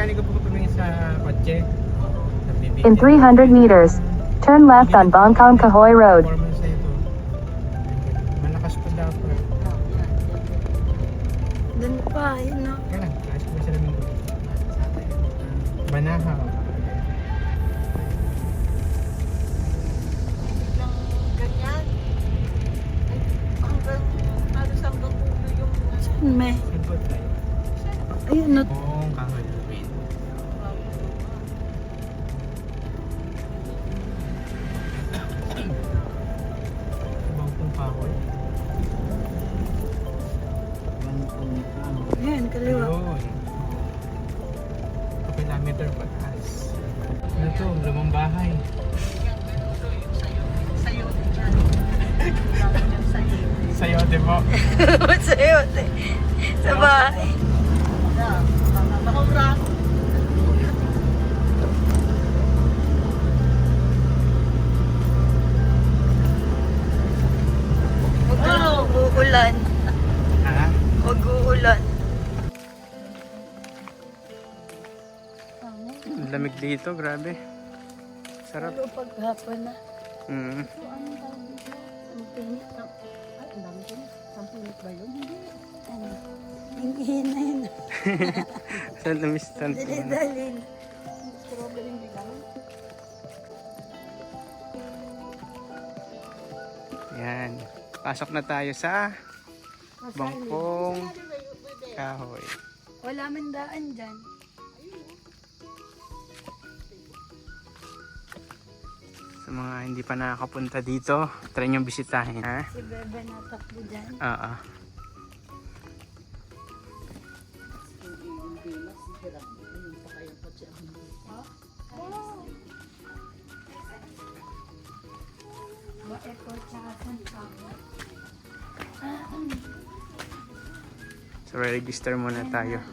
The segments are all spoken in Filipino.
Tinali ko po tumingin sa kotse. In 300 meters, turn left on Bangkong Kahoy Road. Performance na ito. Malakas po dapat. Doon pa, yun no. Kaya lang, ayos ko na sila ng Banahaw. Ganyan. Ay, hanggang halos hanggang ulo yung Saan may? Sagot tayo. Ayun no. Bangkong Kahoy Road. Bangkong Kahoy. Ayun, kaliwa. Yun. Kilometer pataas. Ano to? Lumang bahay. Sayote po. Sa'yo, sa bahay. nakauran. Huwag uulan. Ha? Huwag uulan. Ang lamig dito, grabe. Sarap. Pero paghapon na. Mm. So, anong tawag dito? Ang pinit na. Ay, ang dami pinit. Ang pinit ba yun? Hindi. Ano? Hingihin na yun. Sa lumistan po. Dali-dali. Strawberry bigay. Yan. Pasok na tayo sa Bangkong Kahoy. Wala man daan dyan. Sa mga hindi pa nakakapunta dito, try nyo bisitahin. Ha? Si Bebe natakbo dyan. Oo. Airport tsaka Santiago. So, register muna tayo.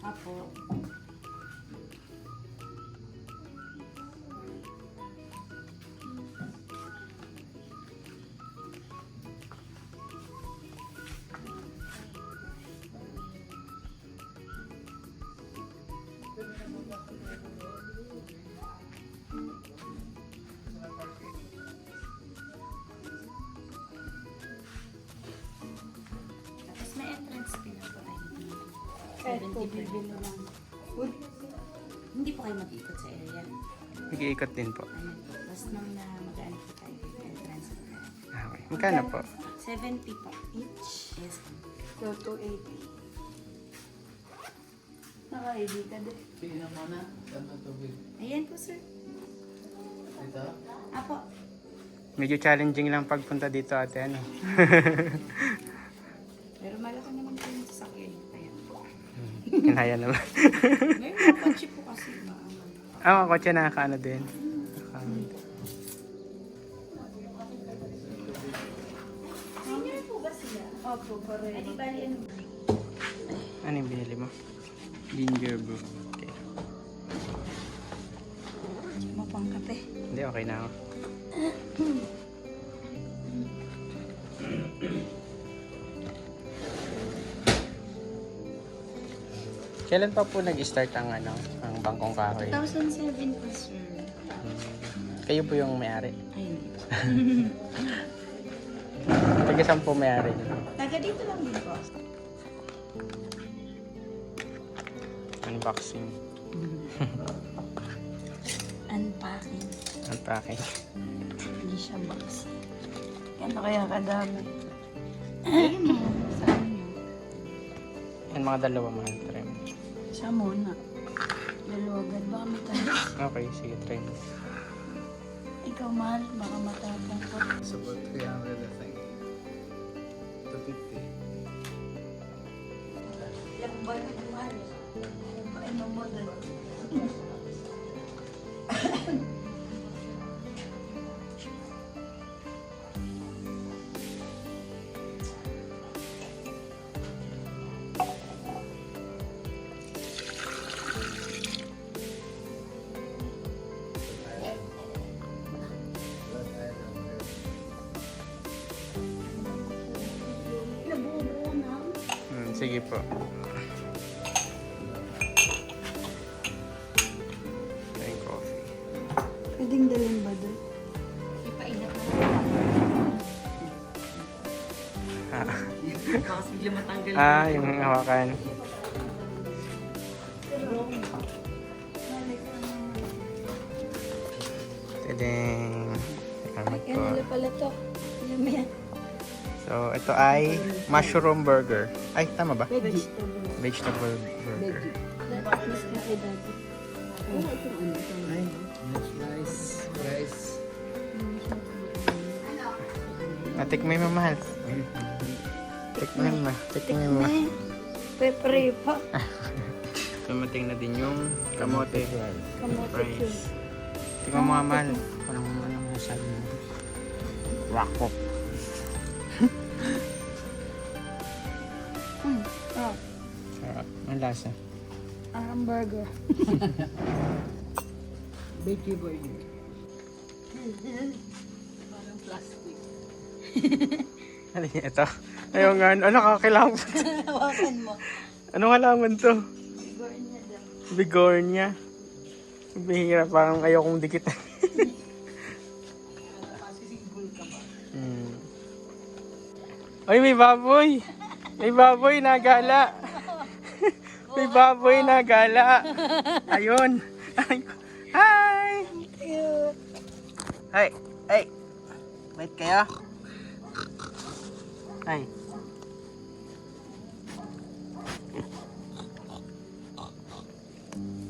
Apo. Tapos may entrance fee na po tayo. Kahit po bibili lang. Hindi po kayo mag-ikot sa area. Nag-iikot din po. Ayun po. Tapos nung na mag-ano po tayo, entrance po tayo. Okay. Magkano po? 70 po each. Yes po. So, 280. Naka-ID ka din. Ayan po sir. Apo. Medyo challenging lang pagpunta dito ate, ano? Pero malaki naman po yung sasakyan. Ayan po. Kinaya naman. May mga kotse po kasi maangan. Ah, mga kotse nakakaano din. Senior po ba sila? Opo, pareho. Ay, di bali ano? Ano yung binili mo? Ginger brew. Okay. Mo pang kape. Hindi, okay na ako. Kailan pa po nag-start ang ano, ang Bangkong Kahoy? 2007 po sir. Kayo po yung may-ari. Ay, hindi po. Taga saan po may-ari niyo? Taga dito lang din po. Unboxing. Unpacking. Unpacking. Hindi siya box. Ano kaya kadami? Ayun mo. Saan mo? Yan mga dalawa mga trim. Siya muna. Dalawagan. Baka matalas. Okay, sige, try mo. Ikaw, mahal. Baka matapang ko. Support ko yung other thing. 250. Ilang ba na mahal? Ay, mamodal. Sige po. Ito yung coffee. Pwedeng dalhin ba doon? Ipainat na. Kasi bigla matanggal. Yung hawakan. Tadang! Salamat po. Ano pala to? Alam mo yan? So, ito ay mushroom burger. Ay, tama ba? Vegetable. Vegetable burger. At least na kay dati. Wala itong ano. Tikmay mo, mahal. Tikmay mo. Tikmay mo. Pepper pa. Dumating na din yung kamote. Kamote cube. Rice. Tingnan mo nga, mahal. Walang masasabi mo. Rock Oh, Sarap. Ang lasa. hamburger. Veggie burger. Parang plastic. Ano niya ito? Ayaw nga. Ano kakailangan mo? Hawakan mo. Anong halaman to? Bigornia daw. Bigornia. Bihira. Parang ayaw kong dikit. Ay, may baboy! May baboy na gala! May baboy na gala! Ayun! Hi! Hi! Hey! Wait kayo? Hi!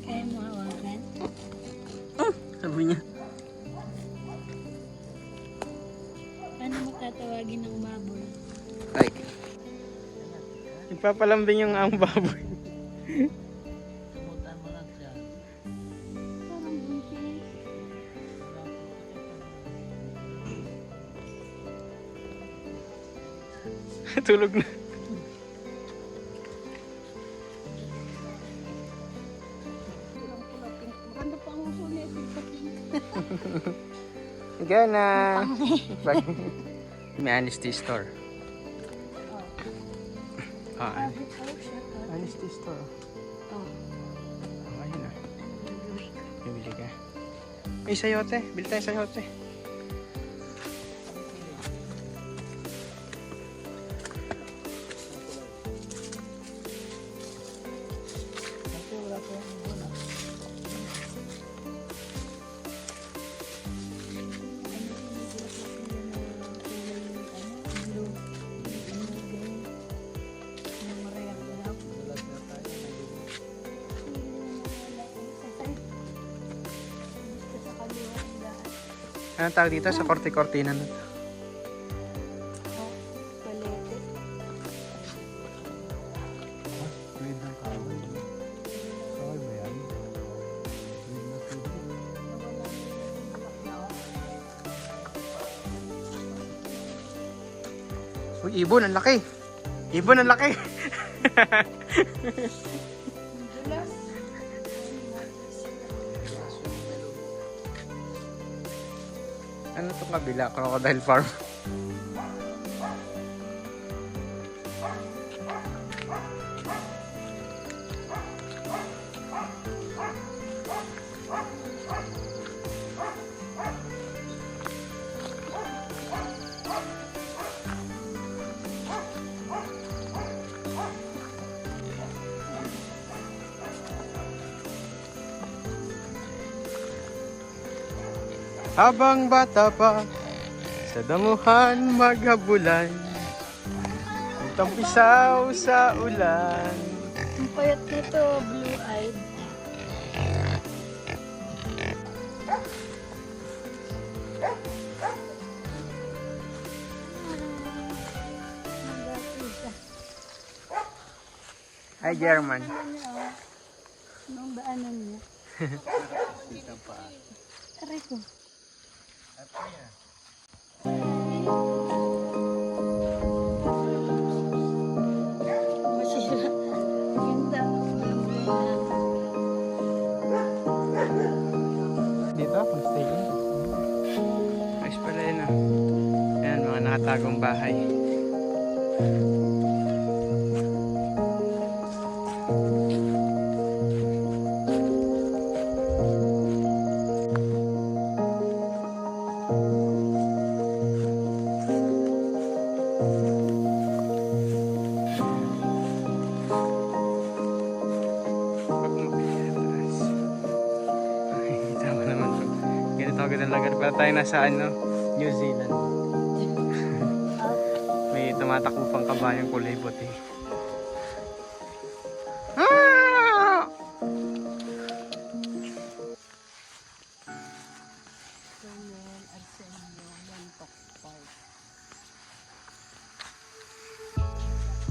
Kaya mo hawakan? Sabi niya. Paano mo tatawagin ng baboy? Like. Nagpapalambing yung ang baboy. Tumutan mo lang siya. Parang buntis. Tulog na. Maganda pa ang uso niya. Gana. May honesty store. Ah, honesty store. Ayun na. Bibili ka. May sayote. Bili tayo sayote. Anong tawag dito sa korte-kortina na to? Palete. Uy, ibon, ang laki! Ibon, ang laki! Ano itong kabila? Crocodile farm. Habang bata pa, sa damuhan maghabulan, tampisaw sa ulan. Ang payat nito, blue-eyed. Hi, German. Anong daanan niya? Aray ko. Masira. Ganda. Dito, kung stay in. Ayos pala yun ah. Ayan, mga nakatagong bahay. Para tayo nasa ano, New Zealand. May tumatakbo pang kabayang kulay puti. Ah!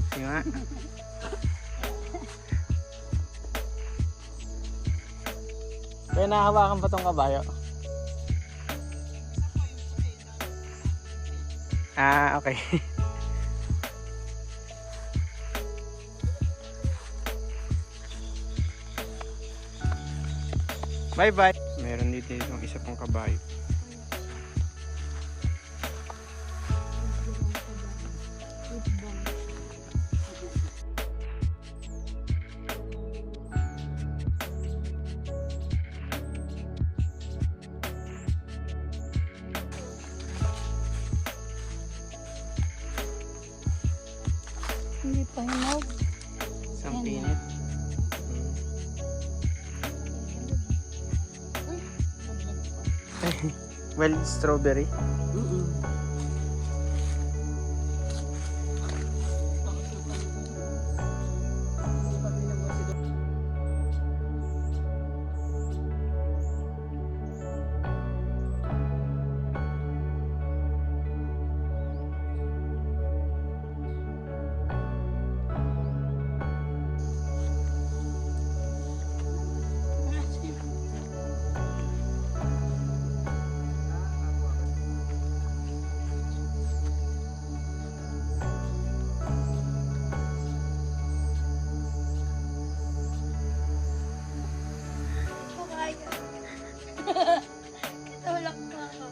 Sige nga. Kaya nahawakan pa tong kabayo. Ah, okay. Bye bye. Meron dito yung isa pang kabayo. Hindi pa hinog. Isang pinit. Wild strawberry. Tulak ka ako.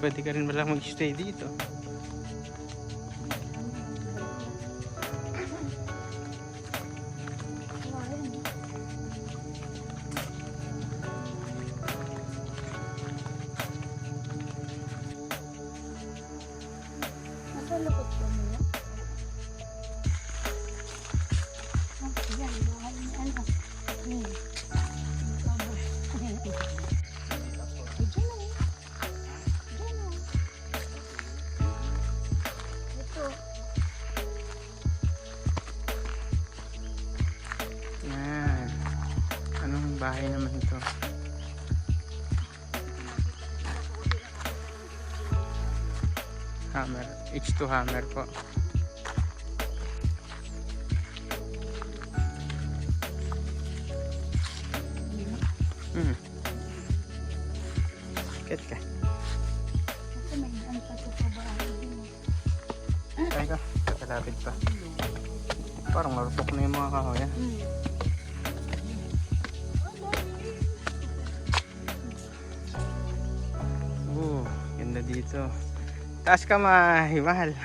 Pwede ka rin malang mag-stay dito. Nasa lukot ko niya. Yan, mahal ni ano. Yan. Anong bahay naman ito? Hammer. H2 Hammer po. Ket ka. Ay ka. Kakalapit pa. Parang marupok na yung mga kahoy. Ganda dito. Taas ka mahal.